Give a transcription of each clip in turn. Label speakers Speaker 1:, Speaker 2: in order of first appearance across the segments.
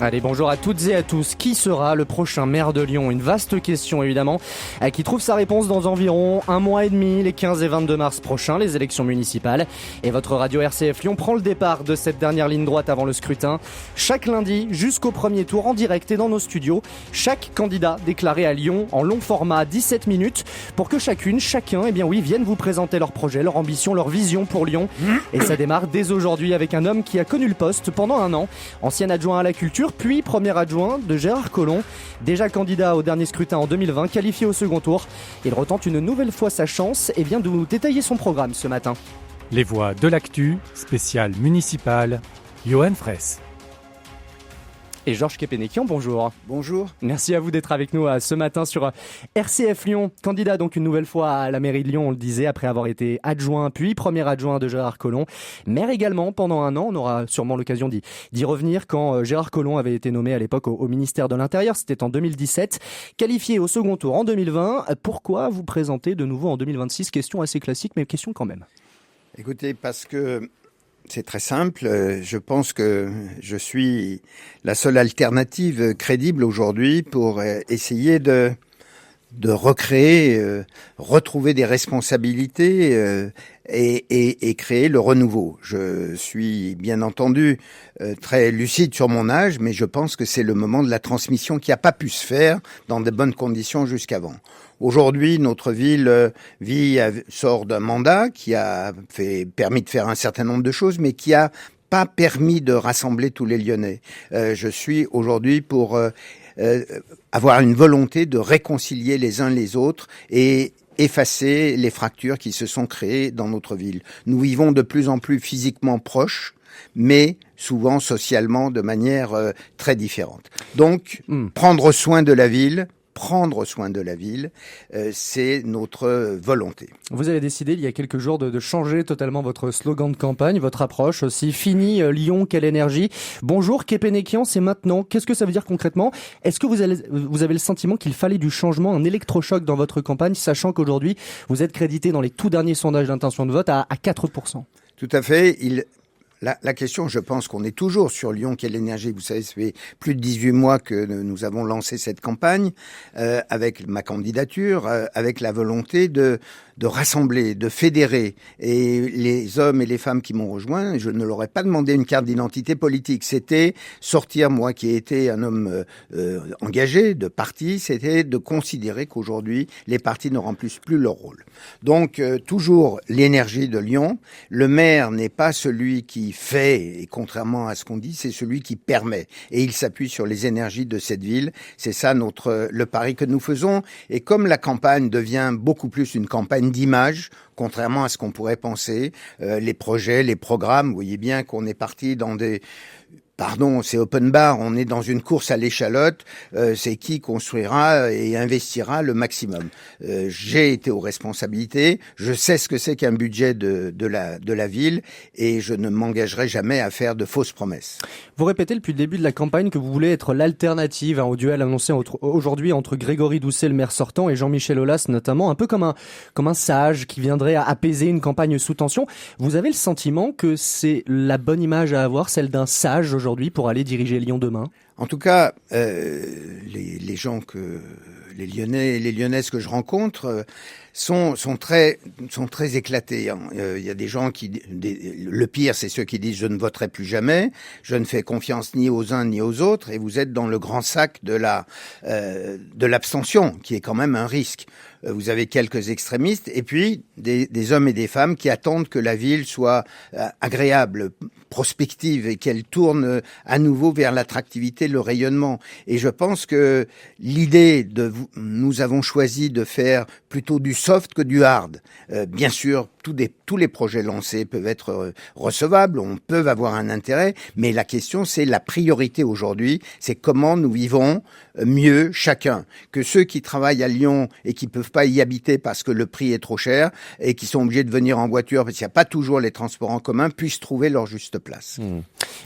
Speaker 1: Allez, bonjour à toutes et à tous. Qui sera le prochain maire de Lyon? Une vaste question évidemment, qui trouve sa réponse dans environ un mois et demi, les 15 et 22 mars prochains, les élections municipales. Et votre radio RCF Lyon prend le départ de cette dernière ligne droite avant le scrutin. Chaque lundi jusqu'au premier tour en direct et dans nos studios, chaque candidat déclaré à Lyon en long format 17 minutes pour que chacun, vienne vous présenter leur projet, leur ambition, leur vision pour Lyon. Et ça démarre dès aujourd'hui avec un homme qui a connu le poste pendant un an, ancien adjoint à la culture, puis premier adjoint de Gérard Collomb, déjà candidat au dernier scrutin en 2020, qualifié au second tour. Il retente une nouvelle fois sa chance et vient de nous détailler son programme ce matin.
Speaker 2: Les voix de l'actu, spécial municipal, Johan Fraisse.
Speaker 1: Et Georges Kepenekian, bonjour.
Speaker 3: Bonjour.
Speaker 1: Merci à vous d'être avec nous ce matin sur RCF Lyon. Candidat donc une nouvelle fois à la mairie de Lyon, on le disait, après avoir été adjoint, puis premier adjoint de Gérard Collomb. Maire également pendant un an, on aura sûrement l'occasion d'y revenir quand Gérard Collomb avait été nommé à l'époque au ministère de l'Intérieur, c'était en 2017. Qualifié au second tour en 2020, pourquoi vous présenter de nouveau en 2026? Question assez classique, mais question quand même.
Speaker 3: Écoutez, parce que c'est très simple. Je pense que je suis la seule alternative crédible aujourd'hui pour essayer de recréer, retrouver des responsabilités et créer le renouveau. Je suis bien entendu très lucide sur mon âge, mais je pense que c'est le moment de la transmission qui n'a pas pu se faire dans de bonnes conditions jusqu'avant. Aujourd'hui, notre ville sort d'un mandat qui a permis de faire un certain nombre de choses, mais qui a pas permis de rassembler tous les Lyonnais. Je suis aujourd'hui pour avoir une volonté de réconcilier les uns les autres et effacer les fractures qui se sont créées dans notre ville. Nous vivons de plus en plus physiquement proches, mais souvent socialement de manière très différente. Donc, prendre soin de la ville, c'est notre volonté.
Speaker 1: Vous avez décidé il y a quelques jours de changer totalement votre slogan de campagne, votre approche aussi. Fini Lyon, quelle énergie. Bonjour Kepenekian, c'est maintenant. Qu'est-ce que ça veut dire concrètement? Est-ce que vous avez le sentiment qu'il fallait du changement, un électrochoc dans votre campagne, sachant qu'aujourd'hui vous êtes crédité dans les tout derniers sondages d'intention de vote à 4%?
Speaker 3: Tout à fait. La question, je pense qu'on est toujours sur Lyon, quelle énergie. Vous savez, ça fait plus de 18 mois que nous avons lancé cette campagne avec ma candidature, avec la volonté de rassembler, de fédérer. Et les hommes et les femmes qui m'ont rejoint, je ne leur ai pas demandé une carte d'identité politique. C'était sortir, moi qui ai été un homme engagé de parti, c'était de considérer qu'aujourd'hui, les partis ne remplissent plus leur rôle. Donc, toujours l'énergie de Lyon. Le maire n'est pas celui qui fait, et contrairement à ce qu'on dit, c'est celui qui permet. Et il s'appuie sur les énergies de cette ville. C'est ça le pari que nous faisons. Et comme la campagne devient beaucoup plus une campagne d'image, contrairement à ce qu'on pourrait penser, les projets, les programmes, vous voyez bien qu'on est parti dans c'est open bar, on est dans une course à l'échalote, c'est qui construira et investira le maximum. J'ai été aux responsabilités, je sais ce que c'est qu'un budget de la ville et je ne m'engagerai jamais à faire de fausses promesses.
Speaker 1: Vous répétez depuis le début de la campagne que vous voulez être l'alternative au duel annoncé aujourd'hui entre Grégory Doucet, le maire sortant, et Jean-Michel Aulas notamment, un peu comme un sage qui viendrait à apaiser une campagne sous tension. Vous avez le sentiment que c'est la bonne image à avoir, celle d'un sage aujourd'hui pour aller diriger Lyon demain?
Speaker 3: En tout cas, les gens les Lyonnais et les Lyonnaises que je rencontre sont très éclatés. Il y a des gens le pire, c'est ceux qui disent je ne voterai plus jamais, je ne fais confiance ni aux uns ni aux autres, et vous êtes dans le grand sac de l'abstention, qui est quand même un risque. Vous avez quelques extrémistes et puis des hommes et des femmes qui attendent que la ville soit agréable, prospective et qu'elle tourne à nouveau vers l'attractivité, le rayonnement. Et je pense que nous avons choisi de faire plutôt du soft que du hard. Bien sûr, tous les projets lancés peuvent être recevables, on peut avoir un intérêt, mais la question c'est la priorité aujourd'hui, c'est comment nous vivons mieux chacun. Que ceux qui travaillent à Lyon et qui peuvent pas y habiter parce que le prix est trop cher et qui sont obligés de venir en voiture parce qu'il n'y a pas toujours les transports en commun puissent trouver leur juste place.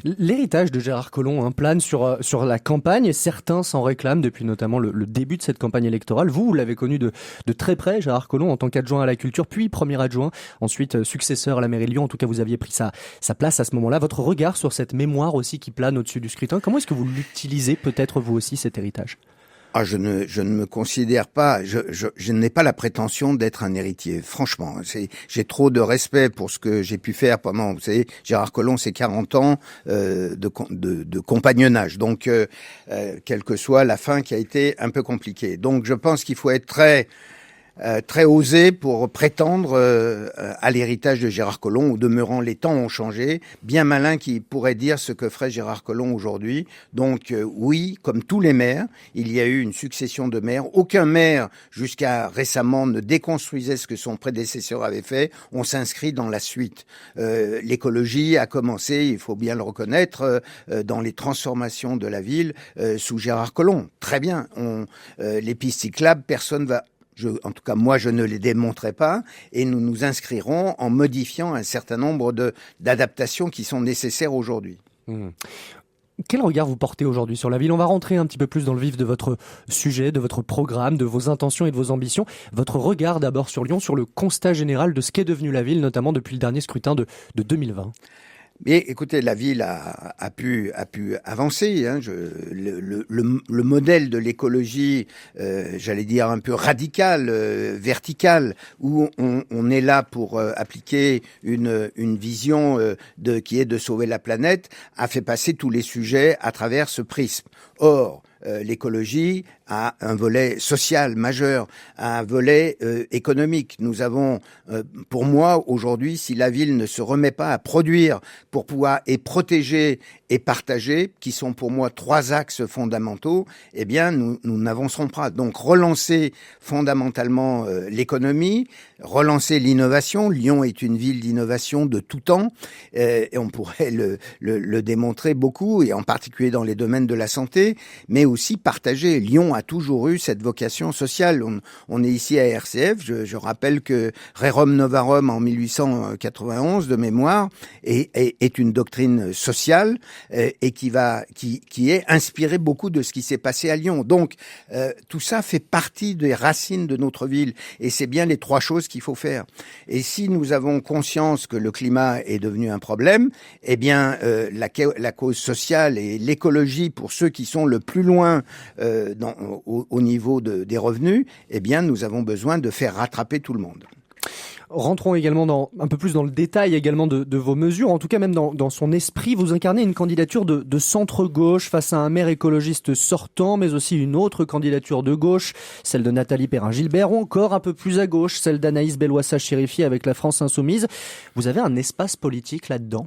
Speaker 1: L'héritage de Gérard Collomb plane sur la campagne. Certains s'en réclament depuis notamment le début de cette campagne électorale. Vous l'avez connu de très près, Gérard Collomb, en tant qu'adjoint à la culture, puis premier adjoint ensuite successeur à la mairie de Lyon. En tout cas, vous aviez pris sa place à ce moment-là. Votre regard sur cette mémoire aussi qui plane au-dessus du scrutin, comment est-ce que vous l'utilisez peut-être vous aussi cet héritage ?
Speaker 3: Je ne me considère pas, je n'ai pas la prétention d'être un héritier. Franchement, j'ai trop de respect pour ce que j'ai pu faire pendant, vous savez, Gérard Collomb, c'est 40 ans de compagnonnage. Donc, quelle que soit la fin qui a été un peu compliquée. Donc, je pense qu'il faut être très osé pour prétendre à l'héritage de Gérard Collomb. Au demeurant, les temps ont changé. Bien malin qui pourrait dire ce que ferait Gérard Collomb aujourd'hui. Donc oui, comme tous les maires, il y a eu une succession de maires. Aucun maire, jusqu'à récemment, ne déconstruisait ce que son prédécesseur avait fait. On s'inscrit dans la suite. L'écologie a commencé, il faut bien le reconnaître, dans les transformations de la ville sous Gérard Collomb. Très bien. Les pistes cyclables, personne va... En tout cas, moi, je ne les démontrerai pas et nous nous inscrirons en modifiant un certain nombre d'adaptations qui sont nécessaires aujourd'hui.
Speaker 1: Quel regard vous portez aujourd'hui sur la ville ? On va rentrer un petit peu plus dans le vif de votre sujet, de votre programme, de vos intentions et de vos ambitions. Votre regard d'abord sur Lyon, sur le constat général de ce qu'est devenue la ville, notamment depuis le dernier scrutin de 2020.
Speaker 3: Mais écoutez, la ville a pu avancer. Hein. Le modèle de l'écologie, j'allais dire un peu radical, vertical, où on est là pour appliquer une vision qui est de sauver la planète, a fait passer tous les sujets à travers ce prisme. Or, l'écologie a un volet social majeur, a un volet économique. Nous avons, pour moi, aujourd'hui, si la ville ne se remet pas à produire pour pouvoir et protéger et partager, qui sont pour moi 3 axes fondamentaux, eh bien, nous n'avancerons pas. Donc, relancer fondamentalement l'économie, relancer l'innovation. Lyon est une ville d'innovation de tout temps, et on pourrait le démontrer beaucoup, et en particulier dans les domaines de la santé, mais aussi partager. Lyon a toujours eu cette vocation sociale. On est ici à RCF. Je rappelle que Rerum Novarum en 1891 de mémoire est une doctrine sociale et qui est inspirée beaucoup de ce qui s'est passé à Lyon. Donc tout ça fait partie des racines de notre ville et c'est bien les 3 choses qu'il faut faire. Et si nous avons conscience que le climat est devenu un problème, eh bien la cause sociale et l'écologie pour ceux qui sont le plus loin au niveau des revenus, eh bien, nous avons besoin de faire rattraper tout le monde.
Speaker 1: Rentrons également un peu plus dans le détail également de vos mesures, en tout cas même dans son esprit. Vous incarnez une candidature de centre-gauche face à un maire écologiste sortant, mais aussi une autre candidature de gauche, celle de Nathalie Perrin-Gilbert, ou encore un peu plus à gauche, celle d'Anaïs Belloissa-Chérifi avec la France Insoumise. Vous avez un espace politique là-dedans ?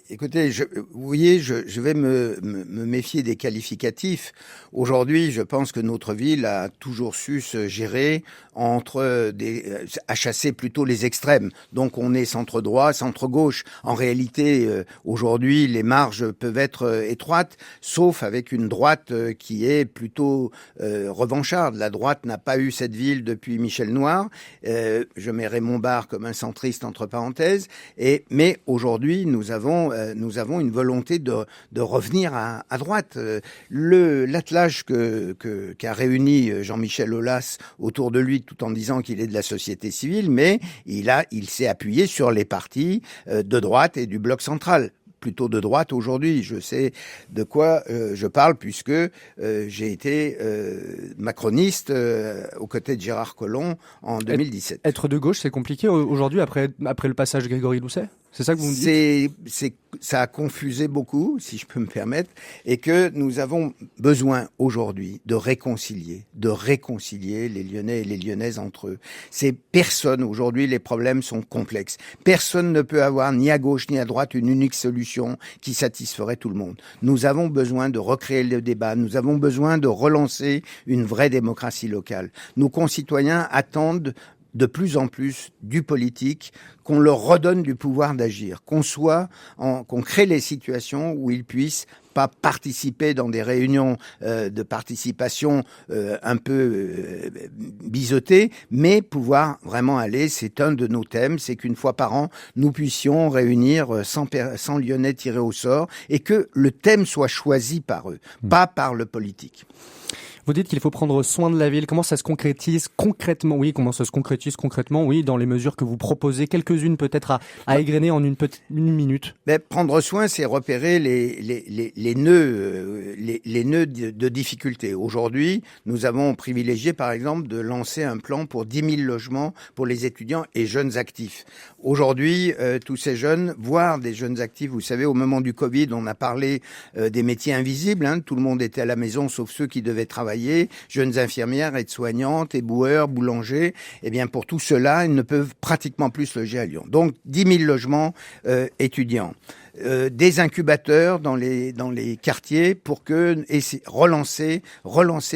Speaker 3: Écoutez, vous voyez, je vais me méfier des qualificatifs. Aujourd'hui, je pense que notre ville a toujours su se gérer à chasser plutôt les extrêmes. Donc, on est centre-droit, centre-gauche. En réalité, aujourd'hui, les marges peuvent être étroites, sauf avec une droite qui est plutôt revancharde. La droite n'a pas eu cette ville depuis Michel Noir. Je mets Raymond Barre comme un centriste entre parenthèses. Mais aujourd'hui, nous avons une volonté de revenir à droite. L'attelage qu'a réuni Jean-Michel Aulas autour de lui, tout en disant qu'il est de la société civile, mais il s'est appuyé sur les partis de droite et du bloc central. Plutôt de droite aujourd'hui. Je sais de quoi je parle puisque j'ai été macroniste aux côtés de Gérard Collomb en 2017.
Speaker 1: Être de gauche, c'est compliqué aujourd'hui après le passage Grégory Doucet ? C'est ça que vous me dites ?
Speaker 3: Ça a confusé beaucoup, si je peux me permettre, et que nous avons besoin aujourd'hui de réconcilier les Lyonnais et les Lyonnaises entre eux. C'est personne, aujourd'hui les problèmes sont complexes. Personne ne peut avoir ni à gauche ni à droite une unique solution qui satisferait tout le monde. Nous avons besoin de recréer le débat, nous avons besoin de relancer une vraie démocratie locale. Nos concitoyens attendent de plus en plus du politique, qu'on leur redonne du pouvoir d'agir, qu'on crée les situations où ils puissent pas participer dans des réunions de participation un peu biseautées, mais pouvoir vraiment aller. C'est un de nos thèmes, c'est qu'une fois par an, nous puissions réunir 100 Lyonnais tirés au sort et que le thème soit choisi par eux, pas par le politique.
Speaker 1: Vous dites qu'il faut prendre soin de la ville. Comment ça se concrétise concrètement? Oui, comment ça se concrétise concrètement? Oui, dans les mesures que vous proposez, quelques-unes peut-être à égrener en une minute.
Speaker 3: Mais prendre soin, c'est repérer les nœuds de difficulté. Aujourd'hui, nous avons privilégié, par exemple, de lancer un plan pour 10 000 logements pour les étudiants et jeunes actifs. Aujourd'hui, tous ces jeunes, voire des jeunes actifs, vous savez, au moment du Covid, on a parlé des métiers invisibles. Tout le monde était à la maison, sauf ceux qui devaient travailler. Jeunes infirmières, aides-soignantes, éboueurs, boulangers. Eh bien, pour tout cela, ils ne peuvent pratiquement plus se loger à Lyon. Donc, 10 000 logements étudiants. Des incubateurs dans les quartiers pour relancer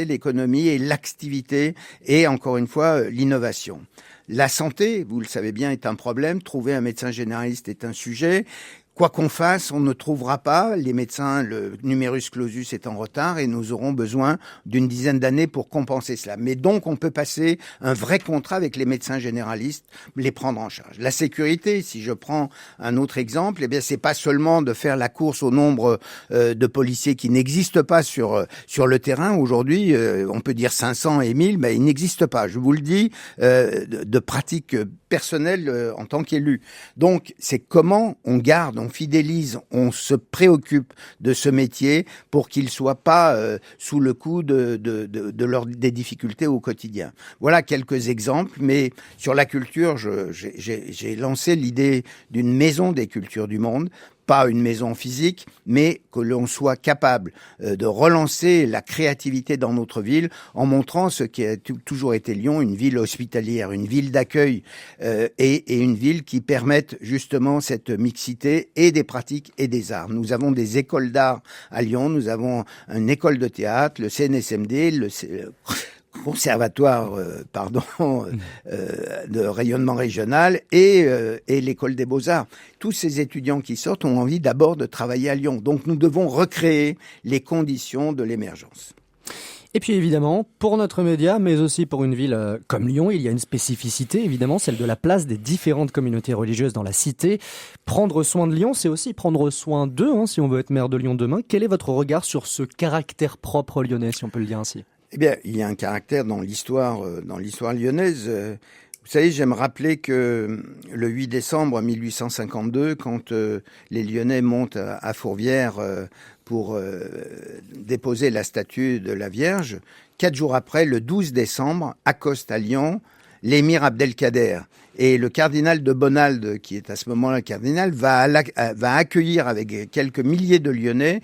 Speaker 3: l'économie et l'activité et encore une fois l'innovation. La santé, vous le savez bien, est un problème. Trouver un médecin généraliste est un sujet. Quoi qu'on fasse, on ne trouvera pas. Les médecins, le numerus clausus est en retard et nous aurons besoin d'une dizaine d'années pour compenser cela. Mais donc, on peut passer un vrai contrat avec les médecins généralistes, les prendre en charge. La sécurité, si je prends un autre exemple, eh bien, c'est pas seulement de faire la course au nombre de policiers qui n'existent pas sur le terrain. Aujourd'hui, on peut dire 500 et 1000, mais ils n'existent pas. Je vous le dis, de pratique personnelle en tant qu'élu. Donc, c'est comment on garde, on fidélise, on se préoccupe de ce métier pour qu'il soit pas sous le coup des difficultés au quotidien. Voilà quelques exemples, mais sur la culture, j'ai lancé l'idée d'une maison des cultures du monde. Pas une maison physique, mais que l'on soit capable de relancer la créativité dans notre ville en montrant ce qui a toujours été Lyon, une ville hospitalière, une ville d'accueil et une ville qui permette justement cette mixité et des pratiques et des arts. Nous avons des écoles d'art à Lyon, nous avons une école de théâtre, le CNSMD, le conservatoire de rayonnement régional et l'école des beaux-arts. Tous ces étudiants qui sortent ont envie d'abord de travailler à Lyon. Donc nous devons recréer les conditions de l'émergence.
Speaker 1: Et puis évidemment, pour notre média, mais aussi pour une ville comme Lyon, il y a une spécificité, évidemment, celle de la place des différentes communautés religieuses dans la cité. Prendre soin de Lyon, c'est aussi prendre soin d'eux, si on veut être maire de Lyon demain. Quel est votre regard sur ce caractère propre lyonnais, si on peut le dire ainsi ?
Speaker 3: Eh bien, il y a un caractère dans l'histoire lyonnaise. Vous savez, j'aime rappeler que le 8 décembre 1852, quand les Lyonnais montent à Fourvière pour déposer la statue de la Vierge, 4 jours après, le 12 décembre, accoste à Lyon l'émir Abdelkader. Et le cardinal de Bonald, qui est à ce moment-là cardinal, va accueillir avec quelques milliers de Lyonnais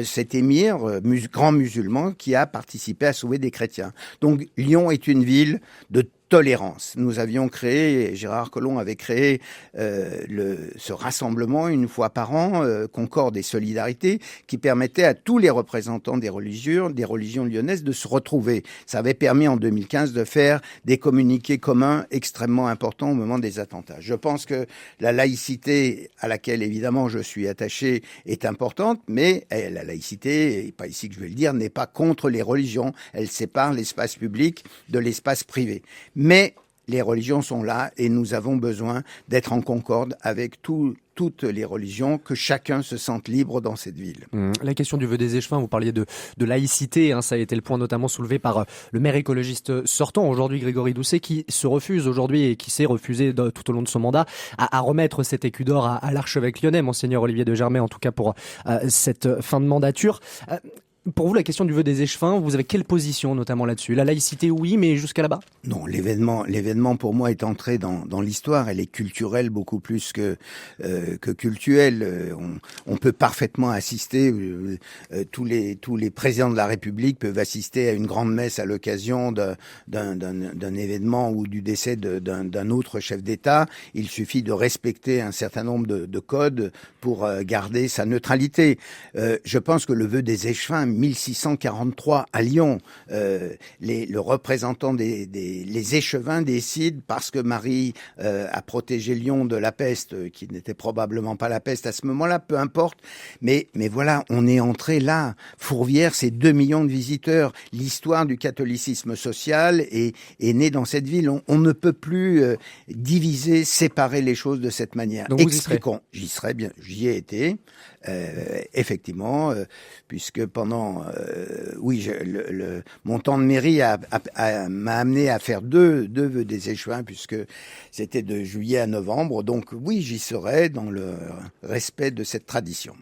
Speaker 3: cet émir, grand musulman, qui a participé à sauver des chrétiens. Donc Lyon est une ville de tolérance. Nous avions créé, Gérard Collomb avait créé ce rassemblement une fois par an, Concorde et Solidarité, qui permettait à tous les représentants des religions lyonnaises de se retrouver. Ça avait permis en 2015 de faire des communiqués communs extrêmement importants au moment des attentats. Je pense que la laïcité, à laquelle évidemment je suis attaché, est importante, mais la laïcité, et pas ici que je vais le dire, n'est pas contre les religions. Elle sépare l'espace public de l'espace privé. Mais les religions sont là et nous avons besoin d'être en concorde avec toutes les religions, que chacun se sente libre dans cette ville.
Speaker 1: La question du vœu des échevins, vous parliez de laïcité, ça a été le point notamment soulevé par le maire écologiste sortant, aujourd'hui Grégory Doucet, qui se refuse aujourd'hui et qui s'est refusé tout au long de son mandat à remettre cet écu d'or à l'archevêque lyonnais, Monseigneur Olivier de Germay, en tout cas pour cette fin de mandature. Pour vous, la question du vœu des échevins, vous avez quelle position notamment là-dessus ? La laïcité, oui, mais jusqu'à là-bas ?
Speaker 3: Non, l'événement pour moi est entré dans l'histoire. Elle est culturelle beaucoup plus que cultuelle. On peut parfaitement assister. Tous les présidents de la République peuvent assister à une grande messe à l'occasion d'un événement ou du décès d'un autre chef d'État. Il suffit de respecter un certain nombre de codes pour garder sa neutralité. Je pense que le vœu des échevins 1643 à Lyon, le représentant les échevins décident, parce que Marie a protégé Lyon de la peste, qui n'était probablement pas la peste à ce moment-là, peu importe, mais voilà, on est entré là. Fourvière, c'est 2 millions de visiteurs. L'histoire du catholicisme social est née dans cette ville. On ne peut plus diviser, séparer les choses de cette manière.
Speaker 1: Donc
Speaker 3: expliquons. J'y serais bien, j'y ai été, effectivement, puisque pendant maintenant, oui, mon temps de mairie m'a amené à faire deux vœux des échevins, puisque c'était de juillet à novembre. Donc oui, j'y serai dans le respect de cette tradition.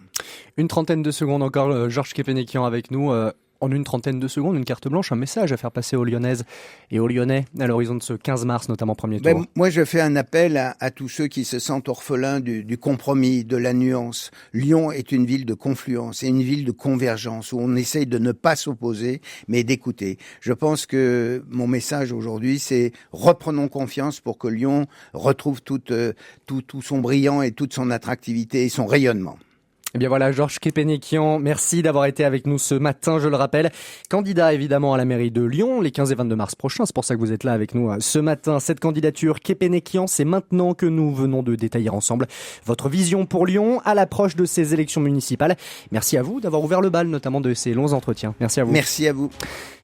Speaker 1: Une trentaine de secondes encore, Georges Képénékian avec nous. En une trentaine de secondes, une carte blanche, un message à faire passer aux Lyonnaises et aux Lyonnais à l'horizon de ce 15 mars, notamment premier tour.
Speaker 3: Moi, je fais un appel à tous ceux qui se sentent orphelins du compromis, de la nuance. Lyon est une ville de confluence et une ville de convergence où on essaye de ne pas s'opposer, mais d'écouter. Je pense que mon message aujourd'hui, c'est reprenons confiance pour que Lyon retrouve tout son brillant et toute son attractivité et son rayonnement.
Speaker 1: Eh bien voilà, Georges Képénékian, merci d'avoir été avec nous ce matin, je le rappelle. Candidat évidemment à la mairie de Lyon, les 15 et 22 mars prochains, c'est pour ça que vous êtes là avec nous ce matin. Cette candidature Képénékian, c'est maintenant que nous venons de détailler ensemble votre vision pour Lyon à l'approche de ces élections municipales. Merci à vous d'avoir ouvert le bal, notamment de ces longs entretiens. Merci à vous.
Speaker 3: Merci à vous.